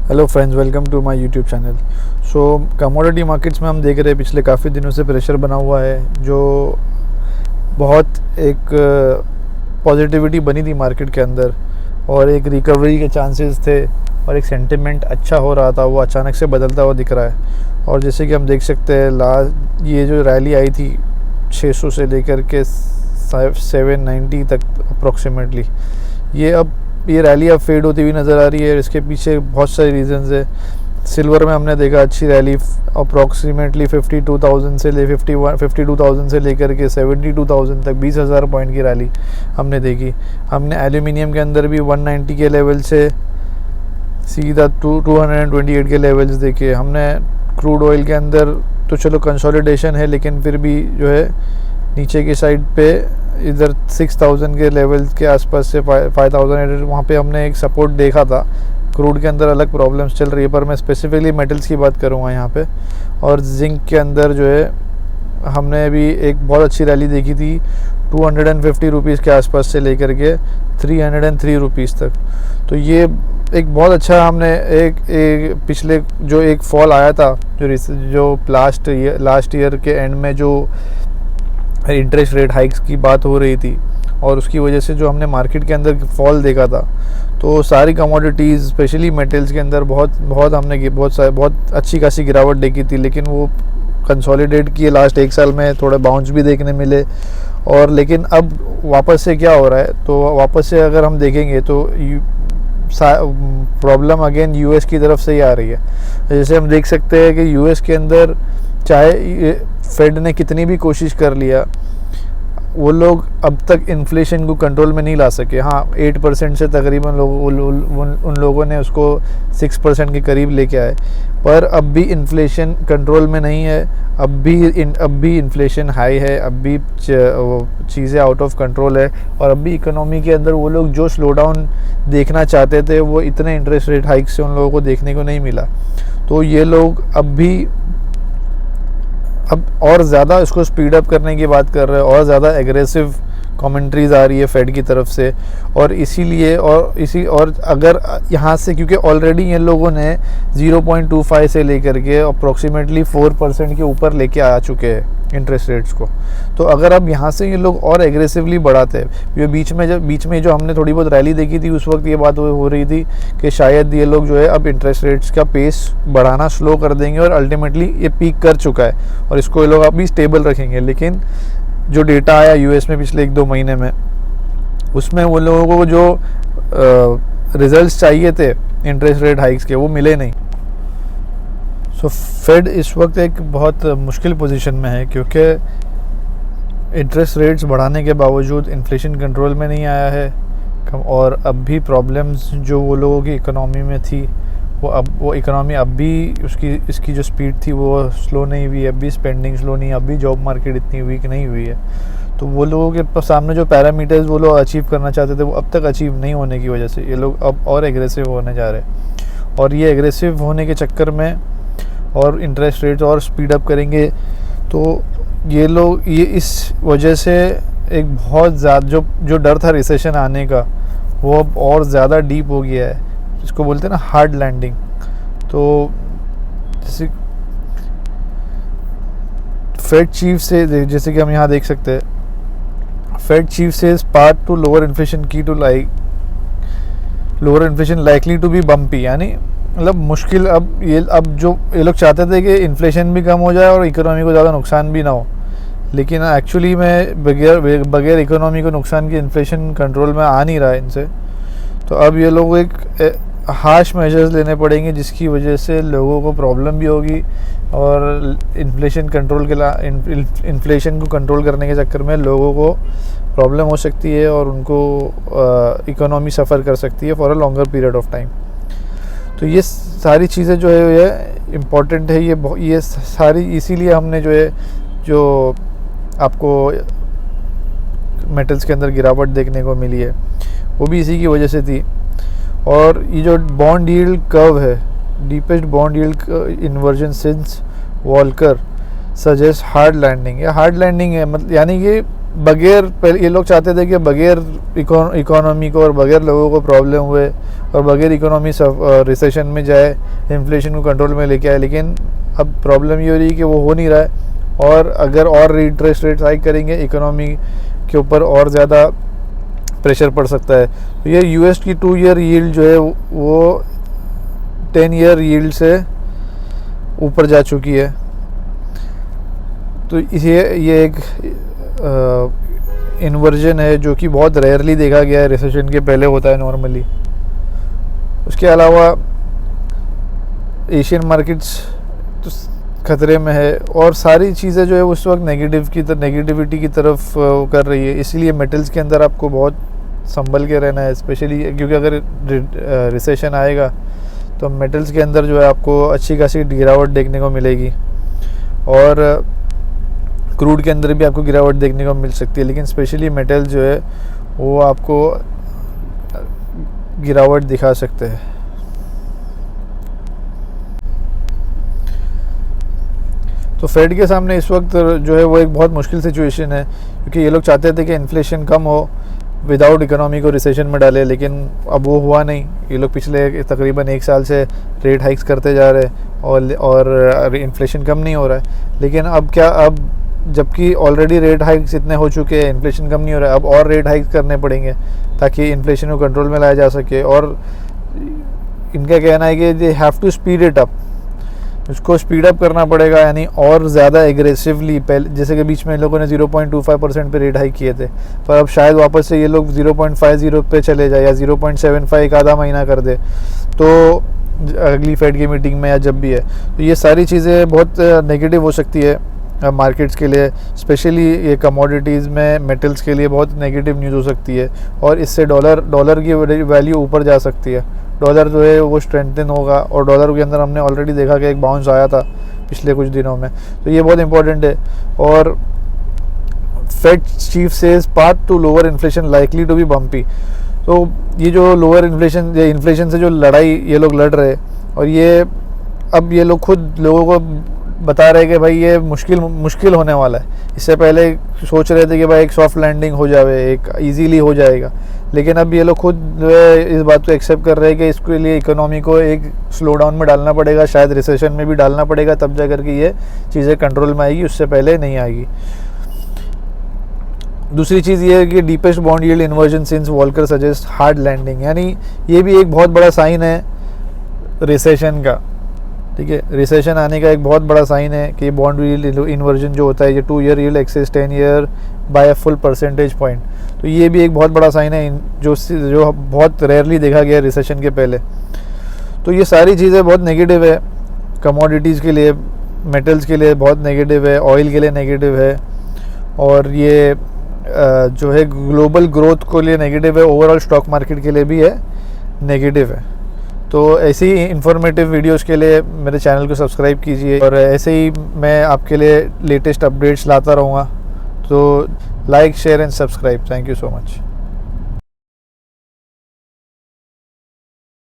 Hello friends, welcome to my YouTube channel. So commodity markets में हम देख रहे हैं पिछले काफ़ी दिनों से प्रेशर बना हुआ है, जो बहुत एक पॉजिटिविटी बनी थी मार्केट के अंदर और एक रिकवरी के चांसेस थे और एक सेंटिमेंट अच्छा हो रहा था, वो अचानक से बदलता हुआ दिख रहा है। और जैसे कि हम देख सकते हैं ये जो रैली आई थी 600 से लेकर के 790 तक अप्रॉक्सीमेटली, ये रैली अब फेड होती हुई नज़र आ रही है। इसके पीछे बहुत सारे रीजंस है। सिल्वर में हमने देखा अच्छी रैली अप्रॉक्सीमेटली 52,000 से 52,000 से लेकर के 72,000 तक 20,000 पॉइंट की रैली हमने देखी। हमने एल्यूमिनियम के अंदर भी 190 के लेवल से सीधा 228 के लेवल्स देखे। हमने क्रूड ऑयल के अंदर तो चलो कंसोलिडेशन है, लेकिन फिर भी जो है नीचे की साइड पे इधर 6,000 के लेवल्स के आसपास से 5,000 वहाँ पे हमने एक सपोर्ट देखा था। क्रूड के अंदर अलग प्रॉब्लम्स चल रही है, पर मैं स्पेसिफिकली मेटल्स की बात करूँगा यहाँ पे। और जिंक के अंदर जो है हमने भी एक बहुत अच्छी रैली देखी थी 250 रुपीज़ के आसपास से लेकर के 303 रुपीज़ तक। तो ये एक बहुत अच्छा हमने एक पिछले जो एक फॉल आया था जो लास्ट ईयर के एंड में जो इंटरेस्ट रेट हाइक्स की बात हो रही थी और उसकी वजह से जो हमने मार्केट के अंदर फॉल देखा था, तो सारी कमोडिटीज़ स्पेशली मेटल्स के अंदर बहुत अच्छी खासी गिरावट देखी थी। लेकिन वो कंसोलिडेट किए लास्ट एक साल में, थोड़े बाउंस भी देखने मिले। और लेकिन अब वापस से क्या हो रहा है, तो वापस से अगर हम देखेंगे तो प्रॉब्लम अगेन यूएस की तरफ से ही आ रही है। जैसे हम देख सकते हैं कि यूएस के अंदर चाहे फेड ने कितनी भी कोशिश कर लिया, वो लोग अब तक इन्फ्लेशन को कंट्रोल में नहीं ला सके। हाँ, 8% से तकरीबन उन लोगों ने उसको 6% के करीब लेके आए, पर अब भी इन्फ्लेशन कंट्रोल में नहीं है। अब भी इन्फ्लेशन हाई है, अब भी चीज़ें आउट ऑफ कंट्रोल है। और अब भी इकोनॉमी के अंदर वो लोग जो स्लो डाउन देखना चाहते थे, वो इतने इंटरेस्ट रेट हाइक से उन लोगों को देखने को नहीं मिला। तो ये लोग अब और ज़्यादा इसको स्पीड अप करने की बात कर रहे हैं, और ज़्यादा एग्रेसिव कमेंट्रीज आ रही है फेड की तरफ से। और इसीलिए और अगर यहाँ से, क्योंकि ऑलरेडी ये लोगों ने 0.25 से लेकर के अप्रॉक्सीमेटली 4% के ऊपर लेके आ चुके हैं इंटरेस्ट रेट्स को, तो अगर अब यहाँ से ये लोग और एग्रेसिवली बढ़ाते हैं, ये बीच में जो हमने थोड़ी बहुत रैली देखी थी, उस वक्त ये बात हो रही थी कि शायद ये लोग जो है अब इंटरेस्ट रेट्स का पेस बढ़ाना स्लो कर देंगे और अल्टीमेटली ये पीक कर चुका है और इसको ये लोग अभी स्टेबल रखेंगे। लेकिन जो डेटा आया यूएस में पिछले 1-2 महीने में, उसमें वो लोगों को जो रिजल्ट्स चाहिए थे इंटरेस्ट रेट हाइक्स के, वो मिले नहीं। सो फेड इस वक्त एक बहुत मुश्किल पोजीशन में है, क्योंकि इंटरेस्ट रेट्स बढ़ाने के बावजूद इन्फ्लेशन कंट्रोल में नहीं आया है और अब भी प्रॉब्लम्स जो वो लोगों की इकोनॉमी में थी, वो इकोनॉमी अब भी इसकी जो स्पीड थी वो स्लो नहीं हुई है। अब भी स्पेंडिंग स्लो नहीं है, अब भी जॉब मार्केट इतनी वीक नहीं हुई है। तो वो लोगों के सामने जो पैरामीटर्स वो लोग अचीव करना चाहते थे, वो अब तक अचीव नहीं होने की वजह से ये लोग अब और एग्रेसिव होने जा रहे हैं। और ये एग्रेसिव होने के चक्कर में और इंटरेस्ट रेट्स और स्पीड अप करेंगे, तो ये इस वजह से एक बहुत ज़्यादा जो डर था रिसेशन आने का, वो अब और ज़्यादा डीप हो गया है, जिसको बोलते हैं ना हार्ड लैंडिंग। तो जैसे फेड चीफ से, जैसे कि हम यहाँ देख सकते हैं, फेड चीफ से part to lower inflation likely to be bumpy, यानी मतलब मुश्किल। अब ये लोग चाहते थे कि इन्फ्लेशन भी कम हो जाए और इकोनॉमी को ज़्यादा नुकसान भी ना हो, लेकिन एक्चुअली में बगैर इकोनॉमी को नुकसान की इन्फ्लेशन कंट्रोल में आ नहीं रहा है इनसे। तो अब ये लोग एक हार्श मेजर्स लेने पड़ेंगे, जिसकी वजह से लोगों को प्रॉब्लम भी होगी और इन्फ्लेशन को कंट्रोल करने के चक्कर में लोगों को प्रॉब्लम हो सकती है और उनको इकोनॉमी सफ़र कर सकती है for a longer period of time. तो ये सारी चीज़ें जो है ये इम्पॉर्टेंट है। ये सारी इसीलिए हमने जो आपको मेटल्स के अंदर गिरावट देखने को मिली है, वो भी इसी की वजह से थी। और ये जो बॉन्ड यील्ड कर्व है, deepest bond yield inversion since Volcker suggest hard landing है। मतलब यानी कि बगैर पहले ये लोग चाहते थे कि बगैर इकोनॉमी को और बगैर लोगों को प्रॉब्लम हुए और बगैर इकोनॉमी रिसेशन में जाए, इन्फ्लेशन को कंट्रोल में लेके आए, लेकिन अब प्रॉब्लम ये हो रही है कि वो हो नहीं रहा है। और अगर और इंटरेस्ट रेट हाइक करेंगे इकोनॉमी के ऊपर और ज़्यादा प्रेशर पड़ सकता है। तो ये यूएस की 2 ईयर यील्ड जो है वो 10 ईयर यील्ड से ऊपर जा चुकी है। तो ये एक इन्वर्जन है जो कि बहुत रेयरली देखा गया है, रिसेशन के पहले होता है नॉर्मली। उसके अलावा एशियन मार्केट्स तो ख़तरे में है और सारी चीज़ें जो है उस वक्त नेगेटिविटी की तरफ कर रही है। इसीलिए मेटल्स के अंदर आपको बहुत संभल के रहना है, स्पेशली क्योंकि अगर रिसेशन आएगा तो मेटल्स के अंदर जो है आपको अच्छी खासी गिरावट देखने को मिलेगी और क्रूड के अंदर भी आपको गिरावट देखने को मिल सकती है, लेकिन स्पेशली मेटल जो है वो आपको गिरावट दिखा सकते हैं। तो फेड के सामने इस वक्त जो है वो एक बहुत मुश्किल सिचुएशन है, क्योंकि ये लोग चाहते थे कि इन्फ्लेशन कम हो विदाउट इकोनॉमी को रिसेशन में डाले, लेकिन अब वो हुआ नहीं। ये लोग पिछले तकरीबन 1 साल से रेट हाइक्स करते जा रहे हैं और इन्फ्लेशन कम नहीं हो रहा है। लेकिन अब क्या, अब जबकि ऑलरेडी रेट हाइक्स इतने हो चुके हैं, इन्फ्लेशन कम नहीं हो रहा है, अब और रेट हाइक्स करने पड़ेंगे ताकि इन्फ्लेशन को कंट्रोल में लाया जा सके। और इनका कहना है कि they have to speed it up, उसको स्पीड अप करना पड़ेगा, यानी और ज़्यादा एग्रेसिवली। पहले जैसे कि बीच में इन लोगों ने 0.25% पे रेट हाइक किए थे, पर अब शायद वापस से ये लोग 0.50 पे चले जाए या 0.75 एक आधा महीना कर दे तो अगली फेड की मीटिंग में या जब भी है। तो ये सारी चीज़ें बहुत नेगेटिव हो सकती है मार्केट्स के लिए, स्पेशली ये कमोडिटीज़ में मेटल्स के लिए बहुत नेगेटिव न्यूज़ हो सकती है और इससे डॉलर की वैल्यू ऊपर जा सकती है। डॉलर जो है वो स्ट्रेंथन होगा और डॉलर के अंदर हमने ऑलरेडी देखा कि एक बाउंस आया था पिछले कुछ दिनों में, तो ये बहुत इंपॉर्टेंट है। और Fed chief says path to lower inflation likely to be bumpy. तो ये जो लोअर इन्फ्लेशन से जो लड़ाई ये लोग लड़ रहे और ये अब ये लोग खुद लोगों को बता रहे कि भाई ये मुश्किल होने वाला है। इससे पहले सोच रहे थे कि भाई एक सॉफ्ट लैंडिंग हो जाए, एक इजीली हो जाएगा, लेकिन अब ये लोग खुद जो है इस बात को एक्सेप्ट कर रहे हैं कि इसके लिए इकोनॉमी को एक स्लो डाउन में डालना पड़ेगा, शायद रिसेशन में भी डालना पड़ेगा, तब जा कर के ये चीज़ें कंट्रोल में आएगी, उससे पहले नहीं आएगी। दूसरी चीज़ ये है कि deepest bond yield inversion since Volcker suggest hard landing, यानी ये भी एक बहुत बड़ा साइन है रिसेशन का। ठीक है, रिसेशन आने का एक बहुत बड़ा साइन है कि बॉन्ड यील्ड इन्वर्जन जो होता है, ये 2 year yield exceeds 10 year by a full percentage point, तो ये भी एक बहुत बड़ा साइन है जो बहुत रेयरली देखा गया रिसेशन के पहले। तो ये सारी चीज़ें बहुत नेगेटिव है कमोडिटीज़ के लिए, मेटल्स के लिए बहुत नेगेटिव है, ऑयल के लिए नेगेटिव है, और ये जो है ग्लोबल ग्रोथ के लिए नेगेटिव है, ओवरऑल स्टॉक मार्केट के लिए भी है नेगेटिव है। तो ऐसे ही इंफॉर्मेटिव वीडियोस के लिए मेरे चैनल को सब्सक्राइब कीजिए और ऐसे ही मैं आपके लिए लेटेस्ट अपडेट्स लाता रहूँगा। तो like, share and subscribe. Thank you so much.